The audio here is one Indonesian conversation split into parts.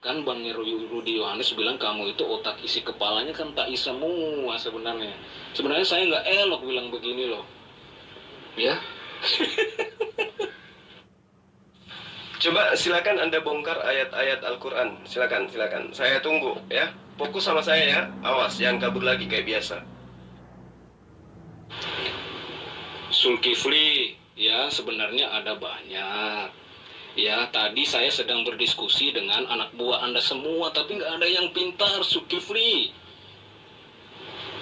Kan Bang Rudi Yohanes bilang kamu itu otak isi kepalanya kan tak semua sebenarnya. Sebenarnya saya nggak elok bilang begini loh. Ya. Coba silakan Anda bongkar ayat-ayat Al-Quran. Silakan. Saya tunggu ya. Fokus sama saya ya. Awas, jangan kabur lagi kayak biasa. Zulkifli, ya sebenarnya ada banyak. Ya, tadi saya sedang berdiskusi dengan anak buah Anda semua, tapi nggak ada yang pintar, Zulkifli.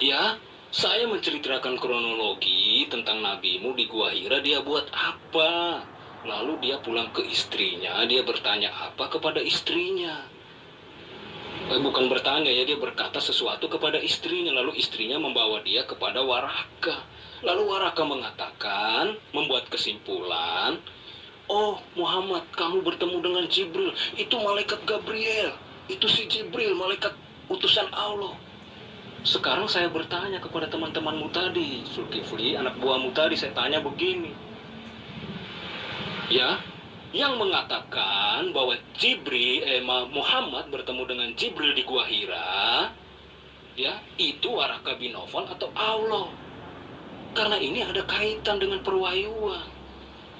Ya, saya menceritakan kronologi tentang nabimu di Gua Hira, dia buat apa? Lalu dia pulang ke istrinya, dia bertanya apa kepada istrinya? Bukan bertanya ya, dia berkata sesuatu kepada istrinya, lalu istrinya membawa dia kepada Waraka. Lalu Waraka mengatakan, membuat kesimpulan, oh Muhammad, kamu bertemu dengan Jibril, itu malaikat Gabriel, itu si Jibril, malaikat utusan Allah. Sekarang saya bertanya kepada teman-temanmu tadi, Zulkifli, anak buahmu tadi, saya tanya begini. Ya, yang mengatakan bahwa Muhammad bertemu dengan Jibril di Gua Hira, ya, itu Waraka bin Nawfal atau Allah. Karena ini ada kaitan dengan perwahyuan.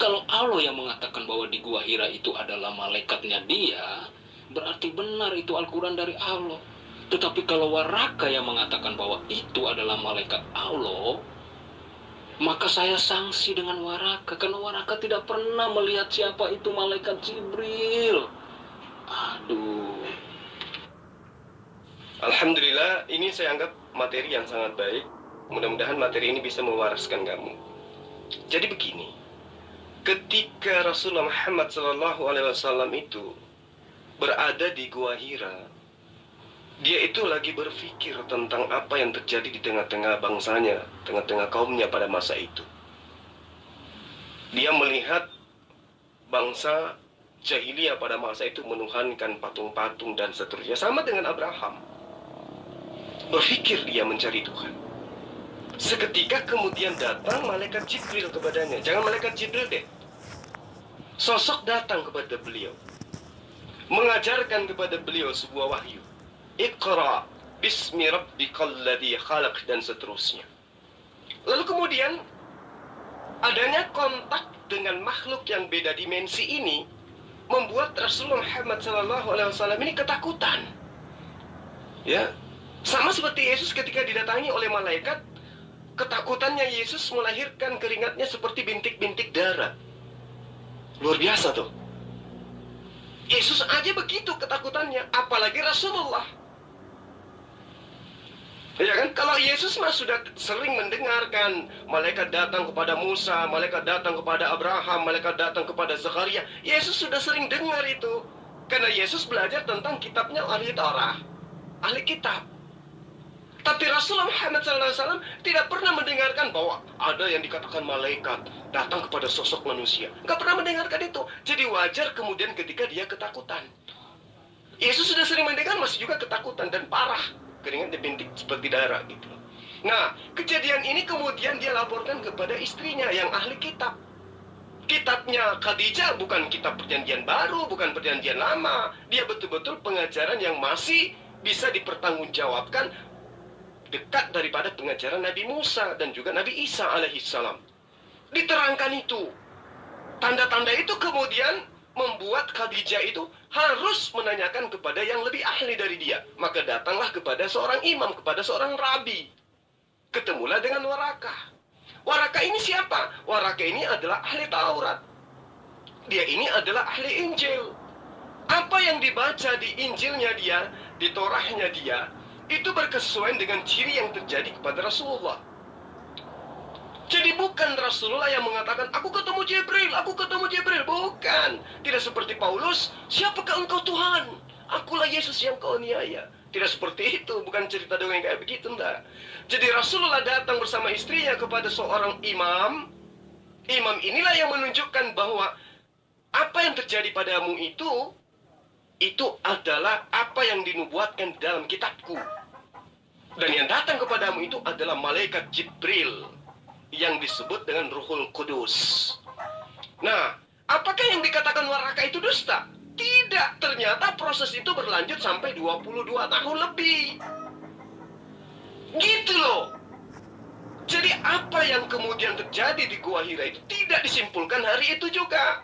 Kalau Allah yang mengatakan bahwa di Gua Hira itu adalah malaikatnya dia, berarti benar itu Al-Quran dari Allah. Tetapi kalau Waraka yang mengatakan bahwa itu adalah malaikat Allah, maka saya sanksi dengan Waraka, karena Waraka tidak pernah melihat siapa itu malaikat Jibril. Aduh. Alhamdulillah, ini saya anggap materi yang sangat baik. Mudah-mudahan materi ini bisa mewaraskan kamu. Jadi begini, ketika Rasulullah Muhammad SAW itu berada di Gua Hira, dia itu lagi berpikir tentang apa yang terjadi di tengah-tengah bangsanya, tengah-tengah kaumnya pada masa itu. Dia melihat bangsa jahiliyah pada masa itu menuhankan patung-patung dan seterusnya, sama dengan Abraham. Berpikir dia mencari Tuhan. Seketika kemudian datang malaikat Jibril kepadanya. Jangan malaikat Jibril deh. Sosok datang kepada beliau, mengajarkan kepada beliau sebuah wahyu. Iqra bismi rabbikal ladzi khalaq dan seterusnya. Lalu kemudian adanya kontak dengan makhluk yang beda dimensi ini membuat Rasulullah Muhammad SAW ini ketakutan. Ya, sama seperti Yesus ketika didatangi oleh malaikat, ketakutannya Yesus melahirkan keringatnya seperti bintik-bintik darah. Luar biasa tuh. Yesus aja begitu ketakutannya, apalagi Rasulullah. Ya kan, kalau Yesus mah sudah sering mendengarkan malaikat datang kepada Musa, malaikat datang kepada Abraham, malaikat datang kepada Zakaria. Yesus sudah sering dengar itu. Karena Yesus belajar tentang kitabnya ahli Torah, ahli kitab. Tapi Rasulullah Muhammad SAW tidak pernah mendengarkan bahwa ada yang dikatakan malaikat datang kepada sosok manusia. Nggak pernah mendengarkan itu. Jadi wajar kemudian ketika dia ketakutan. Yesus sudah sering mendengar, masih juga ketakutan dan parah. Keringatnya bintik seperti darah gitu. Nah, kejadian ini kemudian dia laporkan kepada istrinya yang ahli kitab. Kitabnya Khadijah bukan kitab perjanjian baru, bukan perjanjian lama. Dia betul-betul pengajaran yang masih bisa dipertanggungjawabkan, dekat daripada pengajaran Nabi Musa dan juga Nabi Isa alaihissalam. Diterangkan itu. Tanda-tanda itu kemudian membuat Khadijah itu harus menanyakan kepada yang lebih ahli dari dia. Maka datanglah kepada seorang imam, kepada seorang rabi. Ketemulah dengan Waraka. Waraka ini siapa? Waraka ini adalah ahli Taurat. Dia ini adalah ahli Injil. Apa yang dibaca di Injilnya dia, di Torahnya dia, itu berkesesuaian dengan ciri yang terjadi kepada Rasulullah. Jadi bukan Rasulullah yang mengatakan, aku ketemu Jibril, aku ketemu Jibril. Bukan. Tidak seperti Paulus, siapakah engkau Tuhan? Akulah Yesus yang kau aniaya. Tidak seperti itu, bukan cerita dongeng kayak begitu, enggak. Jadi Rasulullah datang bersama istrinya kepada seorang imam. Imam inilah yang menunjukkan bahwa apa yang terjadi padamu itu adalah apa yang dinubuatkan dalam kitabku. Dan yang datang kepadamu itu adalah malaikat Jibril, yang disebut dengan Ruhul Kudus. Nah, apakah yang dikatakan Waraka itu dusta? Tidak, ternyata proses itu berlanjut sampai 22 tahun lebih. Gitu loh. Jadi apa yang kemudian terjadi di Gua Hira itu tidak disimpulkan hari itu juga.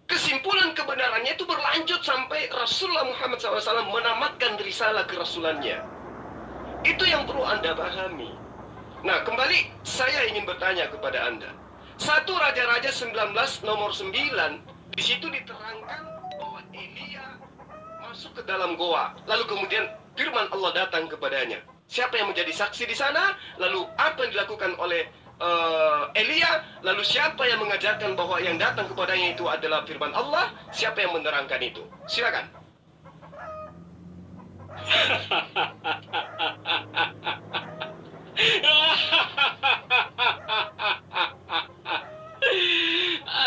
Kesimpulan kebenarannya itu berlanjut sampai Rasulullah Muhammad SAW menamatkan risalah kerasulannya. Itu yang perlu Anda pahami. Nah, kembali saya ingin bertanya kepada Anda. 1 Raja-Raja 19 nomor 9, di situ diterangkan bahwa Elia masuk ke dalam goa. Lalu kemudian firman Allah datang kepadanya. Siapa yang menjadi saksi di sana? Lalu apa yang dilakukan oleh Elia? Lalu siapa yang mengajarkan bahwa yang datang kepadanya itu adalah firman Allah? Siapa yang menerangkan itu? Silakan.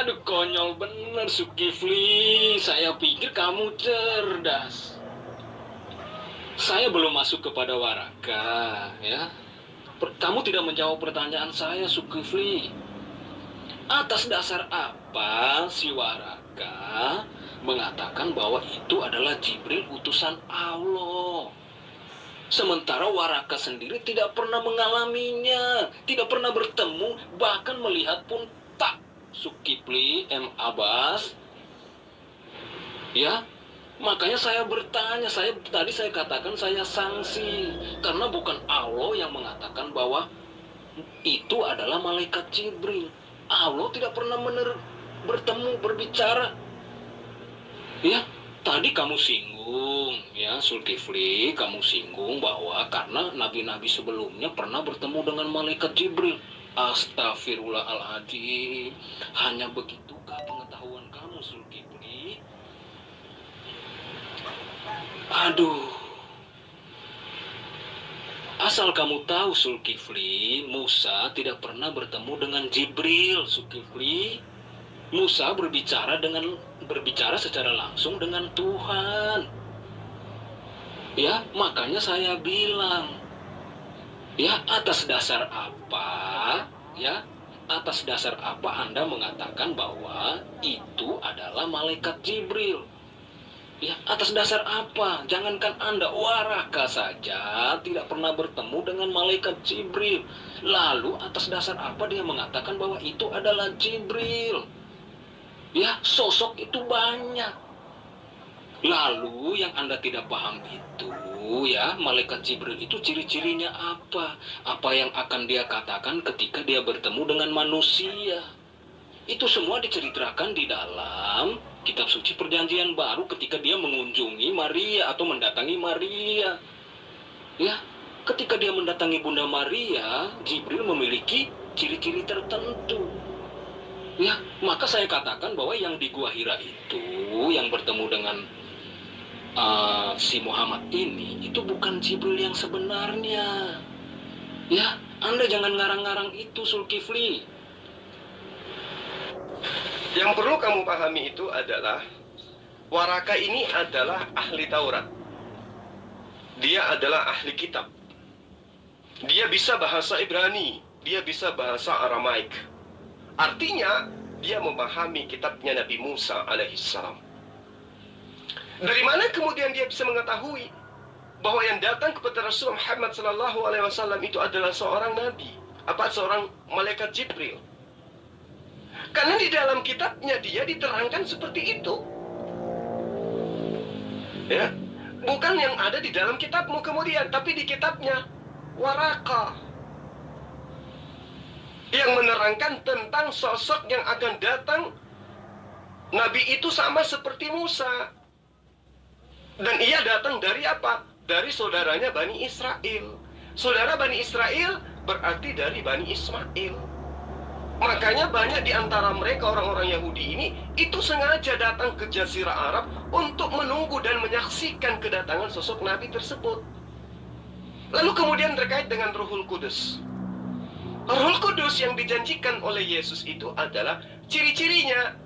Aduh, konyol bener Zulkifli. Saya pikir kamu cerdas. Saya belum masuk kepada Waraka, ya. Kamu tidak menjawab pertanyaan saya, Zulkifli. Atas dasar apa si Waraka mengatakan bahwa itu adalah Jibril utusan Allah? Sementara Waraka sendiri tidak pernah mengalaminya, tidak pernah bertemu, bahkan melihat pun tak. Zulkifli M. Abbas, ya. Makanya saya bertanya, tadi saya katakan saya sanksi, karena bukan Allah yang mengatakan bahwa itu adalah malaikat Jibril. Allah tidak pernah bertemu, berbicara. Ya, tadi kamu singgung, ya Zulkifli, kamu singgung bahwa karena nabi-nabi sebelumnya pernah bertemu dengan malaikat Jibril. Astagfirullahaladzim, hanya begitukah pengetahuan kamu, Zulkifli? Aduh. Asal kamu tahu, Zulkifli, Musa tidak pernah bertemu dengan Jibril, Zulkifli. Musa berbicara secara langsung dengan Tuhan. Ya, makanya saya bilang, ya, atas dasar apa, ya? Atas dasar apa Anda mengatakan bahwa itu adalah malaikat Jibril? Ya, atas dasar apa? Jangankan Anda, Waraka saja tidak pernah bertemu dengan malaikat Jibril. Lalu atas dasar apa dia mengatakan bahwa itu adalah Jibril? Ya, sosok itu banyak. Lalu yang Anda tidak paham itu, ya, malaikat Jibril itu ciri-cirinya apa? Apa yang akan dia katakan ketika dia bertemu dengan manusia? Itu semua diceritakan di dalam Kitab Suci Perjanjian Baru ketika dia mengunjungi Maria atau mendatangi Maria. Ya, ketika dia mendatangi Bunda Maria, Jibril memiliki ciri-ciri tertentu. Ya, maka saya katakan bahwa yang di Gua Hira itu, yang bertemu dengan si Muhammad ini, itu bukan Jibril yang sebenarnya. Ya, Anda jangan ngarang-ngarang itu, Zulkifli. Yang perlu kamu pahami itu adalah Waraka ini adalah ahli Taurat. Dia adalah ahli kitab. Dia bisa bahasa Ibrani, dia bisa bahasa Aramaik. Artinya, dia memahami kitabnya Nabi Musa alaihissalam. Dari mana kemudian dia bisa mengetahui bahwa yang datang kepada Rasulullah Muhammad SAW itu adalah seorang nabi, seorang malaikat Jibril? Karena di dalam kitabnya dia diterangkan seperti itu. Ya, bukan yang ada di dalam kitabmu kemudian, tapi di kitabnya Waraka yang menerangkan tentang sosok yang akan datang. Nabi itu sama seperti Musa. Dan ia datang dari apa? Dari saudaranya Bani Israel. Saudara Bani Israel berarti dari Bani Ismail. Makanya banyak di antara mereka orang-orang Yahudi ini itu sengaja datang ke Jazirah Arab untuk menunggu dan menyaksikan kedatangan sosok Nabi tersebut. Lalu kemudian terkait dengan Ruhul Kudus. Ruhul Kudus yang dijanjikan oleh Yesus itu adalah ciri-cirinya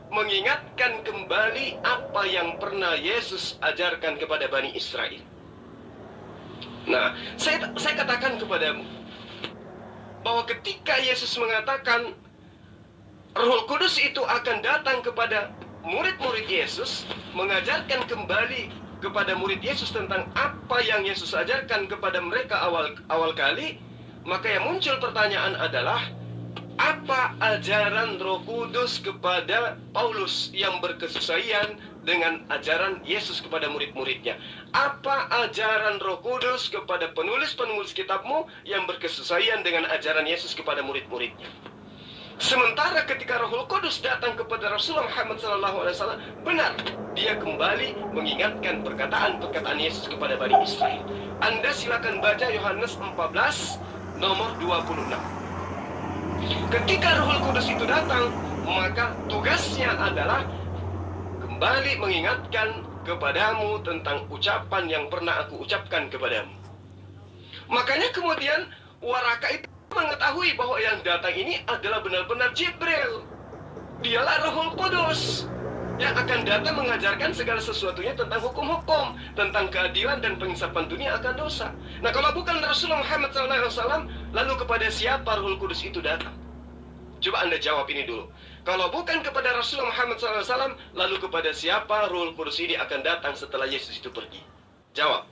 mengingatkan kembali apa yang pernah Yesus ajarkan kepada Bani Israel. Nah, saya katakan kepadamu bahwa ketika Yesus mengatakan Ruhul Kudus itu akan datang kepada murid-murid Yesus mengajarkan kembali kepada murid Yesus tentang apa yang Yesus ajarkan kepada mereka awal kali, maka yang muncul pertanyaan adalah, apa ajaran Roh Kudus kepada Paulus yang berkesesuaian dengan ajaran Yesus kepada murid-muridnya? Apa ajaran Roh Kudus kepada penulis-penulis kitabmu yang berkesesuaian dengan ajaran Yesus kepada murid-muridnya? Sementara ketika Roh Kudus datang kepada Rasulullah Muhammad SAW, benar, dia kembali mengingatkan perkataan-perkataan Yesus kepada Bani Israel. Anda silakan baca Yohanes 14 nomor 26. Ketika Roh Kudus itu datang, maka tugasnya adalah kembali mengingatkan kepadamu tentang ucapan yang pernah aku ucapkan kepadamu. Makanya kemudian Waraka itu mengetahui bahwa yang datang ini adalah benar-benar Jibril. Dialah Roh Kudus yang akan datang mengajarkan segala sesuatunya tentang hukum-hukum, tentang keadilan dan pengisapan dunia akan dosa. Nah, kalau bukan Rasulullah Muhammad SAW, lalu kepada siapa Roh Kudus itu datang? Coba Anda jawab ini dulu. Kalau bukan kepada Rasulullah Muhammad SAW, lalu kepada siapa Roh Kudus ini akan datang setelah Yesus itu pergi? Jawab.